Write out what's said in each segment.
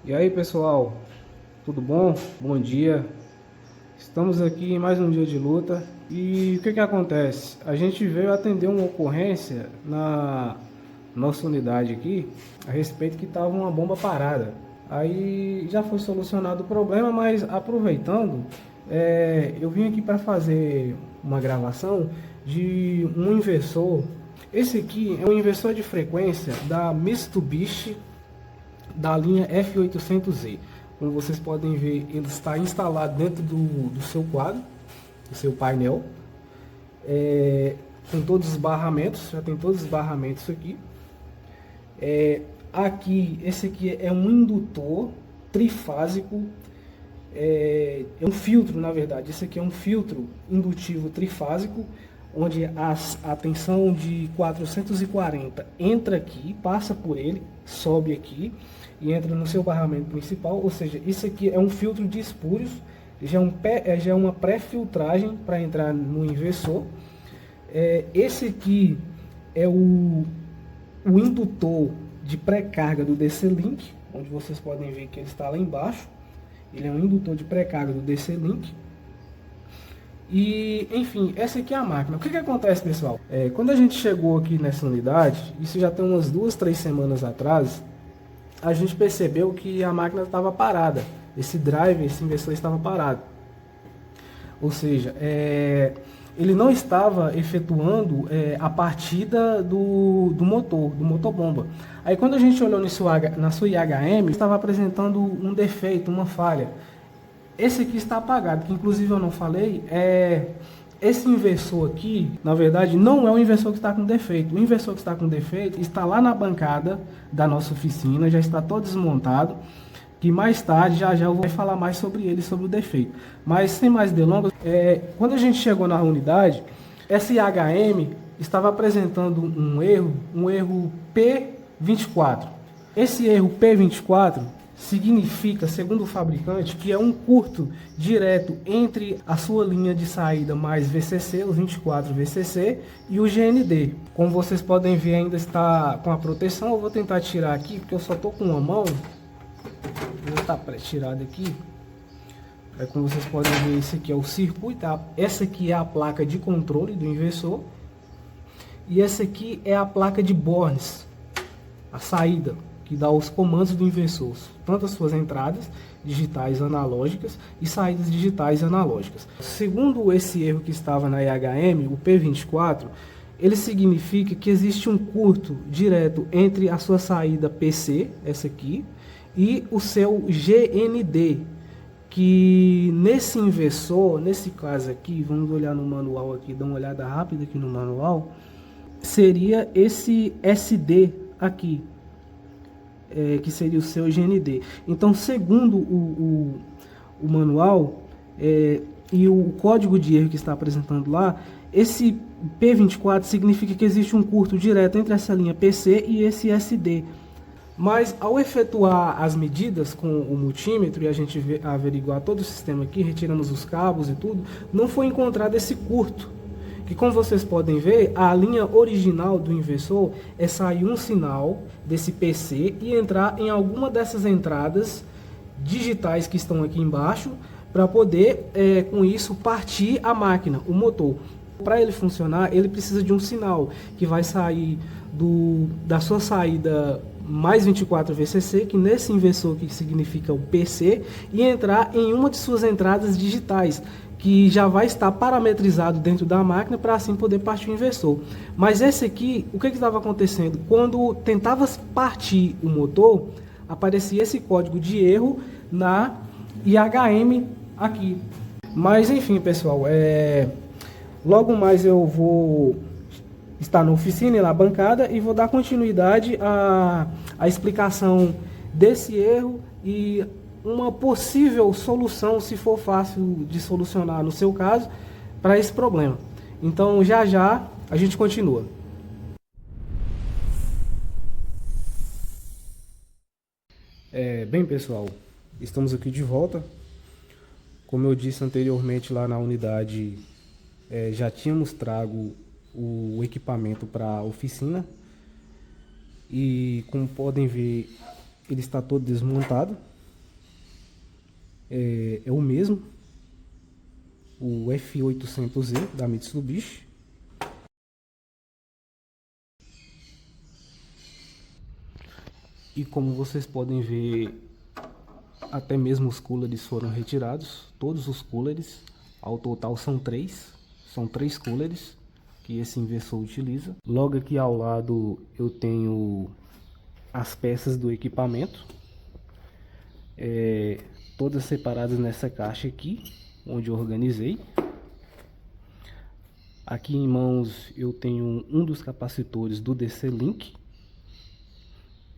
E aí pessoal, tudo bom? Bom dia. Estamos aqui em mais um dia de luta. E o que acontece? A gente veio atender uma ocorrência na nossa unidade aqui a respeito que estava uma bomba parada. Aí já foi solucionado o problema, mas aproveitando, eu vim aqui para fazer uma gravação de um inversor. Esse aqui é um inversor de frequência da Mitsubishi da linha F800Z. Como vocês podem ver, ele está instalado dentro do seu quadro, do seu painel, com todos os barramentos, já tem todos os barramentos aqui. Esse aqui é um indutor trifásico, é um filtro, na verdade. Esse aqui é um filtro indutivo trifásico, onde a tensão de 440 entra aqui, passa por ele, sobe aqui e entra no seu barramento principal. Ou seja, isso aqui é um filtro de espúrios, já é uma pré-filtragem para entrar no inversor. Esse aqui é o indutor de pré-carga do DC-Link, onde vocês podem ver que ele está lá embaixo. Ele é um indutor de pré-carga do DC-Link. E, enfim, essa aqui é a máquina. O que acontece, pessoal? Quando a gente chegou aqui nessa unidade, isso já tem umas 2, 3 semanas atrás, a gente percebeu que a máquina estava parada. Esse drive, esse inversor estava parado. Ou seja, ele não estava efetuando a partida do motor bomba. Aí quando a gente olhou na sua IHM, estava apresentando um defeito, uma falha. Esse aqui está apagado, que inclusive eu não falei, esse inversor aqui, na verdade, não é o inversor que está com defeito. O inversor que está com defeito está lá na bancada da nossa oficina, já está todo desmontado, que mais tarde, já eu vou falar mais sobre ele, sobre o defeito. Mas sem mais delongas, quando a gente chegou na unidade, essa IHM estava apresentando um erro P24. Esse erro P24 significa, segundo o fabricante, que é um curto direto entre a sua linha de saída mais VCC, os 24 VCC, e o GND. Como vocês podem ver, ainda está com a proteção. Eu vou tentar tirar aqui, porque eu só estou com uma mão. Já está pré-tirado aqui. Como vocês podem ver, esse aqui é o circuito. Essa aqui é a placa de controle do inversor. E essa aqui é a placa de Bornes, a saída, que dá os comandos do inversor, tanto as suas entradas digitais analógicas e saídas digitais analógicas. Segundo esse erro que estava na IHM, o P24, ele significa que existe um curto direto entre a sua saída PC, essa aqui, e o seu GND, que nesse inversor, nesse caso aqui, vamos olhar no manual aqui, dar uma olhada rápida aqui no manual, seria esse SD aqui, que seria o seu GND. Então, segundo o manual e o código de erro que está apresentando lá, esse P24 significa que existe um curto direto entre essa linha PC e esse SD. Mas ao efetuar as medidas com o multímetro e a gente averiguar todo o sistema aqui, retiramos os cabos e tudo, não foi encontrado esse curto. Que, como vocês podem ver, a linha original do inversor é sair um sinal desse PC e entrar em alguma dessas entradas digitais que estão aqui embaixo, para poder, com isso, partir a máquina, o motor. Para ele funcionar, ele precisa de um sinal que vai sair da sua saída mais 24 VCC, que nesse inversor que significa o PC, e entrar em uma de suas entradas digitais, que já vai estar parametrizado dentro da máquina para assim poder partir o inversor. Mas esse aqui, o que estava acontecendo? Quando tentava partir o motor, aparecia esse código de erro na IHM aqui. Mas enfim, pessoal, logo mais eu vou estar na oficina e na bancada e vou dar continuidade à explicação desse erro e uma possível solução, se for fácil de solucionar no seu caso, para esse problema. Então já a gente continua. Bem, pessoal, estamos aqui de volta. Como eu disse anteriormente, lá na unidade já tínhamos trago o equipamento para a oficina. E como podem ver, ele está todo desmontado. É o mesmo, o F800E da Mitsubishi. E como vocês podem ver, até mesmo os coolers foram retirados, todos os coolers, ao total são três coolers que esse inversor utiliza. Logo aqui ao lado eu tenho as peças do equipamento, todas separadas nessa caixa aqui, onde eu organizei. Aqui em mãos eu tenho um dos capacitores do DC-Link,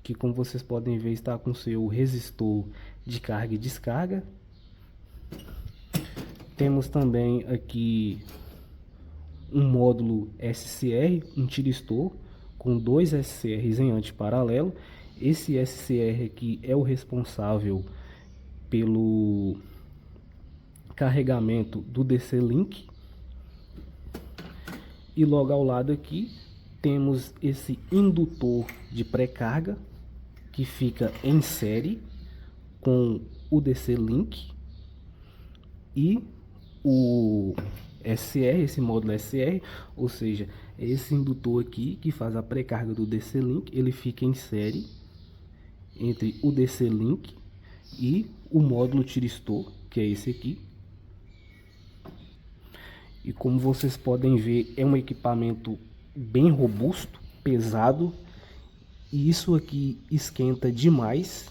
que como vocês podem ver está com seu resistor de carga e descarga. Temos também aqui um módulo SCR, um tiristor com dois SCRs em antiparalelo. Esse SCR aqui é o responsável pelo carregamento do DC-Link. E logo ao lado aqui temos esse indutor de pré-carga que fica em série com o DC-Link e o SCR, esse módulo SCR, ou seja, esse indutor aqui que faz a pré-carga do DC-Link, ele fica em série entre o DC-Link e o módulo tiristor, que é esse aqui. E como vocês podem ver, é um equipamento bem robusto, pesado, e isso aqui esquenta demais.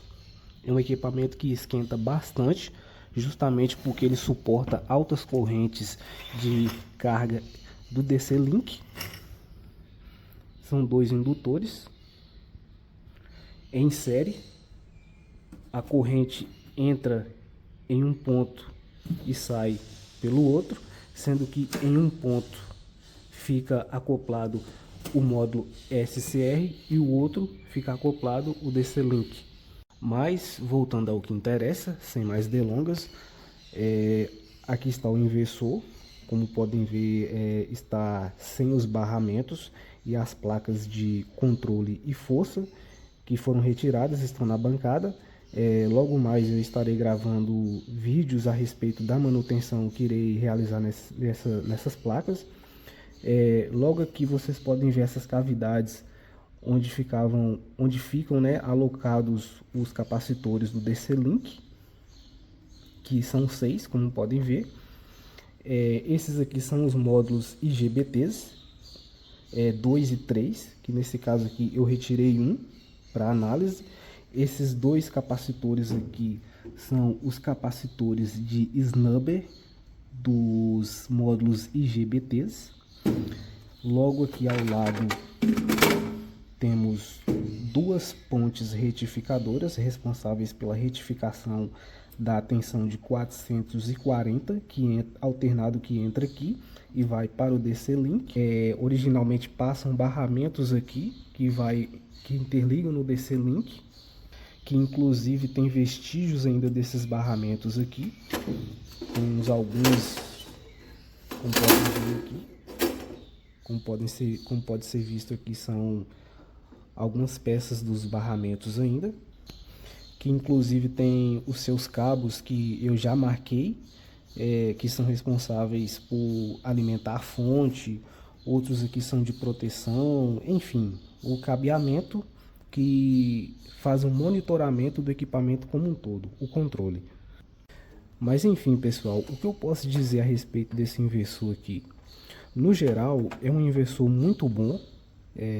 É um equipamento que esquenta bastante, justamente porque ele suporta altas correntes de carga do DC-Link. São dois indutores em série. A corrente entra em um ponto e sai pelo outro, sendo que em um ponto fica acoplado o módulo SCR e o outro fica acoplado o DC-Link. Mas voltando ao que interessa, sem mais delongas, aqui está o inversor. Como podem ver, está sem os barramentos, e as placas de controle e força que foram retiradas estão na bancada. Logo mais eu estarei gravando vídeos a respeito da manutenção que irei realizar nessas placas. Logo aqui vocês podem ver essas cavidades onde ficam, né, alocados os capacitores do DC-Link, que são 6, como podem ver. Esses aqui são os módulos IGBTs 2 e 3, que nesse caso aqui eu retirei um para análise. Esses dois capacitores aqui são os capacitores de snubber dos módulos IGBTs. Logo aqui ao lado temos duas pontes retificadoras responsáveis pela retificação da tensão de 440, alternado que entra aqui e vai para o DC-Link. Originalmente passam barramentos aqui que interligam no DC-Link, que inclusive tem vestígios ainda desses barramentos aqui. Temos alguns, como podem ver aqui, como pode ser visto aqui, são algumas peças dos barramentos ainda, que inclusive tem os seus cabos que eu já marquei, que são responsáveis por alimentar a fonte. Outros aqui são de proteção, enfim, o cabeamento que faz um monitoramento do equipamento como um todo, o controle. Mas enfim, pessoal, o que eu posso dizer a respeito desse inversor aqui? No geral, é um inversor muito bom,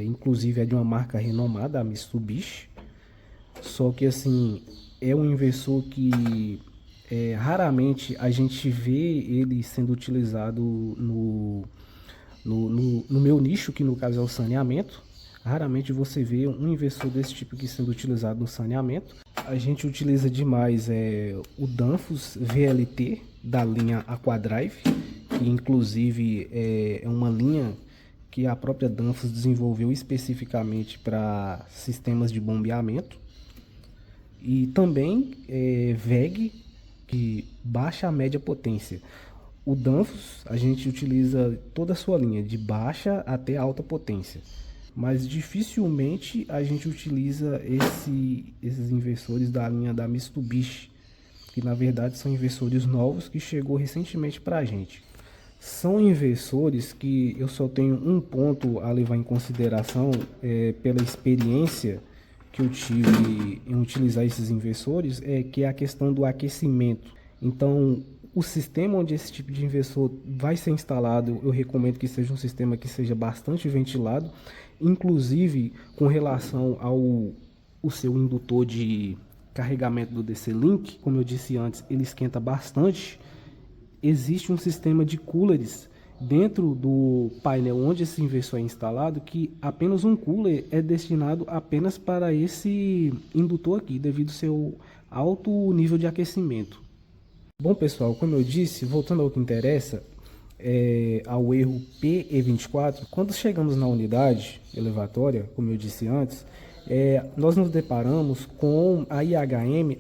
inclusive é de uma marca renomada, a Mitsubishi. Só que assim, é um inversor que raramente a gente vê ele sendo utilizado no meu nicho, que no caso é o saneamento. Raramente você vê um inversor desse tipo aqui sendo utilizado no saneamento. A gente utiliza demais o Danfoss VLT da linha Aquadrive, que inclusive é uma linha que a própria Danfoss desenvolveu especificamente para sistemas de bombeamento. E também VEG, que baixa a média potência. O Danfoss a gente utiliza toda a sua linha, de baixa até alta potência. mas dificilmente a gente utiliza esses inversores da linha da Mitsubishi, que na verdade são inversores novos que chegou recentemente para a gente. São inversores que eu só tenho um ponto a levar em consideração pela experiência que eu tive em utilizar esses inversores, que é a questão do aquecimento. Então, o sistema onde esse tipo de inversor vai ser instalado, eu recomendo que seja um sistema que seja bastante ventilado, inclusive com relação ao o seu indutor de carregamento do DC-Link, como eu disse antes, ele esquenta bastante. Existe um sistema de coolers dentro do painel onde esse inversor é instalado, que apenas um cooler é destinado apenas para esse indutor aqui, devido ao seu alto nível de aquecimento. Bom pessoal, como eu disse, voltando ao que interessa, ao erro PE24, quando chegamos na unidade elevatória, como eu disse antes, nós nos deparamos com a IHM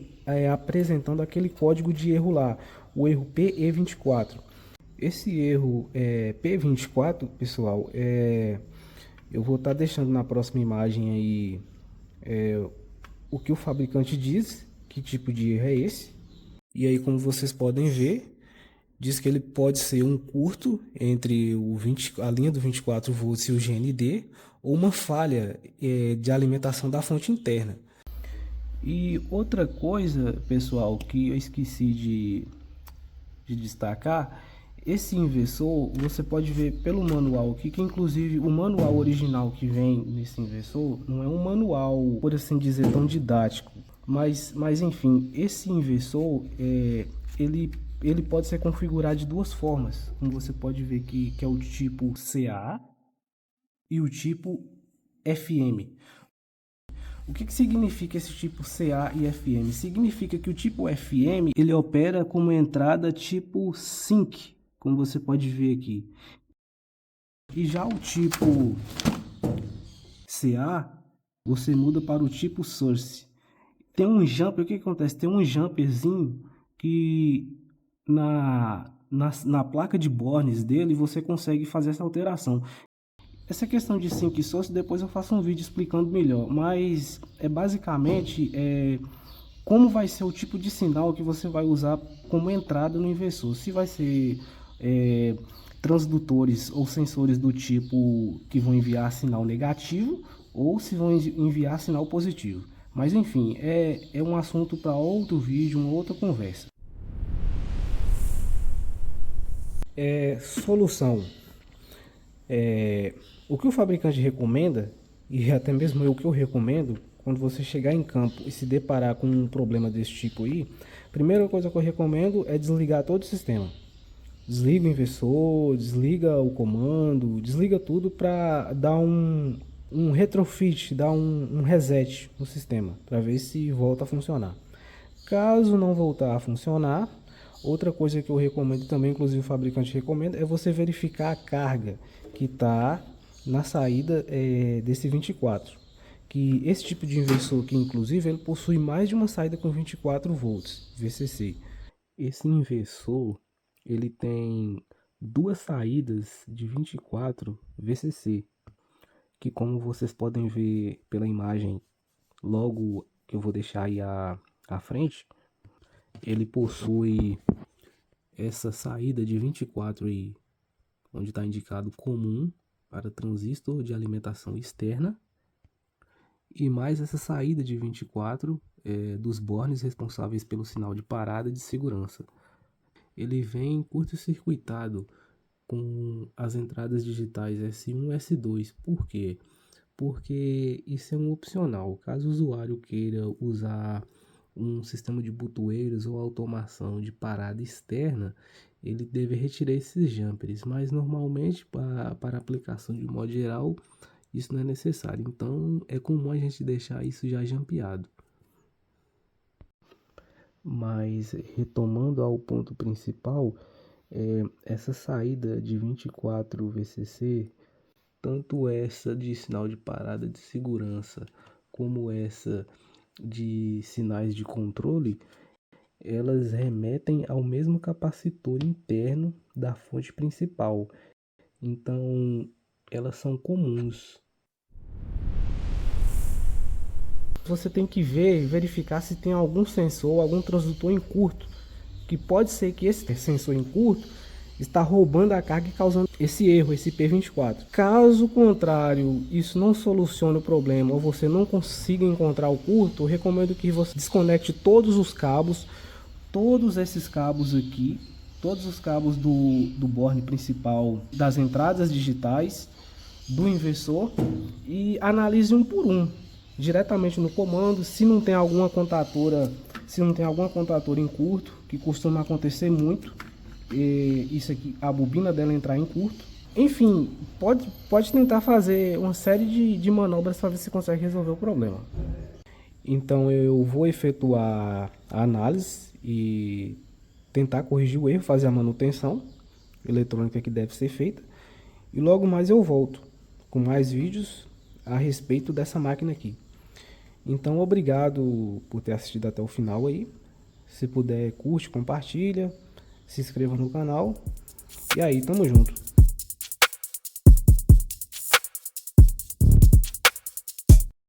apresentando aquele código de erro lá, o erro PE24. Esse erro P24, pessoal, eu vou estar deixando na próxima imagem aí o que o fabricante diz, que tipo de erro é esse. E aí, como vocês podem ver, diz que ele pode ser um curto entre a linha do 24 volts e o GND, ou uma falha de alimentação da fonte interna. E outra coisa, pessoal, que eu esqueci de destacar, esse inversor você pode ver pelo manual aqui, que inclusive o manual original que vem nesse inversor não é um manual, por assim dizer, tão didático, mas enfim, esse inversor ele pode ser configurado de duas formas, como você pode ver aqui, que é o tipo CA e o tipo FM. O que significa esse tipo CA e FM? Significa que o tipo FM ele opera como entrada tipo sync, como você pode ver aqui. E já o tipo CA, você muda para o tipo source. Tem um jumper, o que acontece? Tem um jumperzinho que na placa de bornes dele você consegue fazer essa alteração. Essa questão de sync source depois eu faço um vídeo explicando melhor, mas basicamente como vai ser o tipo de sinal que você vai usar como entrada no inversor. Se vai ser transdutores ou sensores do tipo que vão enviar sinal negativo ou se vão enviar sinal positivo. Mas enfim, é um assunto para outro vídeo, uma outra conversa. Solução. O que o fabricante recomenda, e até mesmo o que eu recomendo, quando você chegar em campo e se deparar com um problema desse tipo aí, a primeira coisa que eu recomendo é desligar todo o sistema. Desliga o inversor, desliga o comando, desliga tudo para dar um retrofit, dar um reset no sistema, para ver se volta a funcionar. Caso não voltar a funcionar, outra coisa que eu recomendo também, inclusive o fabricante recomenda, é você verificar a carga que está na saída desse 24. Que esse tipo de inversor aqui, inclusive, ele possui mais de uma saída com 24 volts VCC. Esse inversor ele tem duas saídas de 24 VCC, que como vocês podem ver pela imagem logo que eu vou deixar aí à frente, ele possui essa saída de 24 aí, onde está indicado comum para transistor de alimentação externa, e mais essa saída de 24 dos bornes responsáveis pelo sinal de parada de segurança. Ele vem curto-circuitado com as entradas digitais S1 e S2. Por quê? Porque isso é um opcional. Caso o usuário queira usar um sistema de botoeiros ou automação de parada externa, ele deve retirar esses jumpers, mas normalmente para aplicação de modo geral isso não é necessário, então é comum a gente deixar isso já jampeado. Mas retomando ao ponto principal, essa saída de 24 VCC, tanto essa de sinal de parada de segurança como essa de sinais de controle, elas remetem ao mesmo capacitor interno da fonte principal. Então, elas são comuns. Você tem que verificar se tem algum sensor, algum transdutor em curto, que pode ser que esse sensor em curto está roubando a carga e causando esse erro, esse P24. Caso contrário, isso não solucione o problema ou você não consiga encontrar o curto, eu recomendo que você desconecte todos os cabos, todos esses cabos aqui, todos os cabos do borne principal, das entradas digitais, do inversor, e analise um por um, diretamente no comando, se não tem alguma contatora em curto, que costuma acontecer muito. E isso aqui, a bobina dela entrar em curto. Enfim, pode tentar fazer uma série de manobras para ver se consegue resolver o problema. Então eu vou efetuar a análise e tentar corrigir o erro, fazer a manutenção eletrônica que deve ser feita. E logo mais eu volto com mais vídeos a respeito dessa máquina aqui. Então obrigado por ter assistido até o final aí. Se puder, curte, compartilha, se inscreva no canal. E aí, tamo junto.